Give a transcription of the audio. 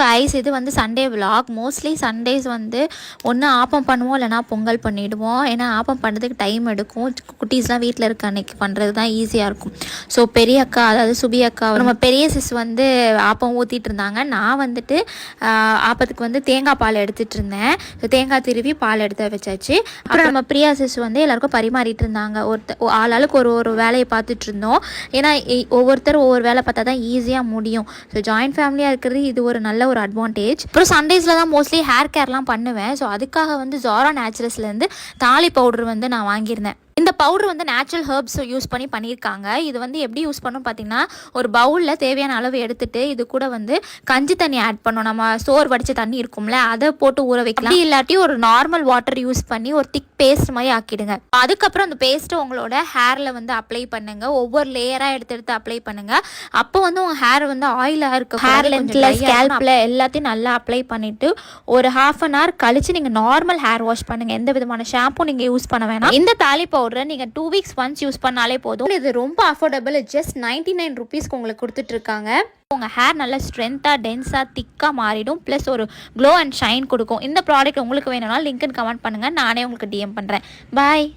Guys, இது வந்து Sunday vlog. Mostly Sundays வந்து ஒன்று ஆப்பம் பண்ணுவோம், இல்லைனா பொங்கல் பண்ணிவிடுவோம். ஏன்னா ஆப்பம் பண்ணுறதுக்கு டைம் எடுக்கும். குட்டீஸ்லாம் வீட்டில் இருக்க அன்றைக்கி பண்ணுறது தான் ஈஸியாக இருக்கும். ஸோ பெரிய அக்கா, அதாவது சுபி அக்கா, நம்ம பெரிய சிஸ் வந்து ஆப்பம் ஊற்றிட்டு இருந்தாங்க. நான் வந்துட்டு ஆப்பத்துக்கு வந்து தேங்காய் பால் எடுத்துகிட்டு இருந்தேன். ஸோ தேங்காய் திருவி பால் எடுத்து வச்சாச்சு. அப்புறம் நம்ம பிரியா சிஸ் வந்து எல்லாருக்கும் பரிமாறிட்டு இருந்தாங்க. ஆளாளுக்கு ஒரு வேலையை பார்த்துட்டு இருந்தோம். ஏன்னா ஒவ்வொருத்தரும் ஒவ்வொரு வேலை பார்த்தா தான் ஈஸியாக முடியும். ஸோ ஜாயின்ட் ஃபேமிலியாக இருக்கிறது இது ஒரு நல்ல ஒரு அட்வான்டேஜ். அப்புறம் சண்டேஸில் தான் மோஸ்ட்லி ஹேர் கேர்லாம் பண்ணுவேன். ஸோ அதுக்காக வந்து ஜாரா நேச்சுரல்ஸ்லேருந்து தாலி பவுடர் வந்து நான் வாங்கியிருந்தேன். இந்த பவுடர் வந்து நேச்சுரல் ஹெர்ப்ஸ் யூஸ் பண்ணியிருக்காங்க. இது வந்து எப்படி யூஸ் பண்ணணும் பார்த்தீங்கன்னா, ஒரு பவுலில் தேவையான அளவு எடுத்துகிட்டு இது கூட வந்து கஞ்சி தண்ணி ஆட் பண்ணணும். நம்ம சோறு வடித்த தண்ணி இருக்கும்ல, அதை போட்டு ஊற வைக்கலாம். இல்லாட்டி ஒரு நார்மல் வாட்டர் யூஸ் பண்ணி ஒரு திக் பேஸ்ட் மாதிரி ஆக்கிடுங்க. அதுக்கப்புறம் அந்த பேஸ்ட்டு உங்களோட ஹேரில் வந்து அப்ளை பண்ணுங்க. ஒவ்வொரு லேயராக எடுத்து அப்ளை பண்ணுங்க. அப்போ வந்து உங்கள் ஹேர் வந்து ஆயிலாக இருக்கும். ஹேர் லென்த்தில், ஸ்கேல்பில் எல்லாத்தையும் நல்லா அப்ளை பண்ணிவிட்டு ஒரு ½ அன் ஹவர் கழிச்சு நீங்கள் நார்மல் ஹேர் வாஷ் பண்ணுங்கள். எந்த விதமான ஷாம்பு நீங்கள் யூஸ் பண்ண வேணாம். இந்த தாலி பவுடர் நீங்கள் 2 வீக்ஸ் ஒன்ஸ் யூஸ் பண்ணாலே போதும். இது ரொம்ப அஃபோர்டபுள். ஜஸ்ட் 99 ருபீஸ்க்கு உங்களுக்கு கொடுத்துட்டு இருக்காங்க. உங்கள் ஹேர் நல்லா ஸ்ட்ரென்த்தாக, டென்ஸாக, திக்காக மாறிடும். ப்ளஸ் ஒரு க்ளோ அண்ட் ஷைன் கொடுக்கும். இந்த ப்ராடக்ட் உங்களுக்கு வேணும்னா லிங்க்னு கமெண்ட் பண்ணுங்கள். நானே உங்களுக்கு டிஎம் பண்ணுறேன். பாய்.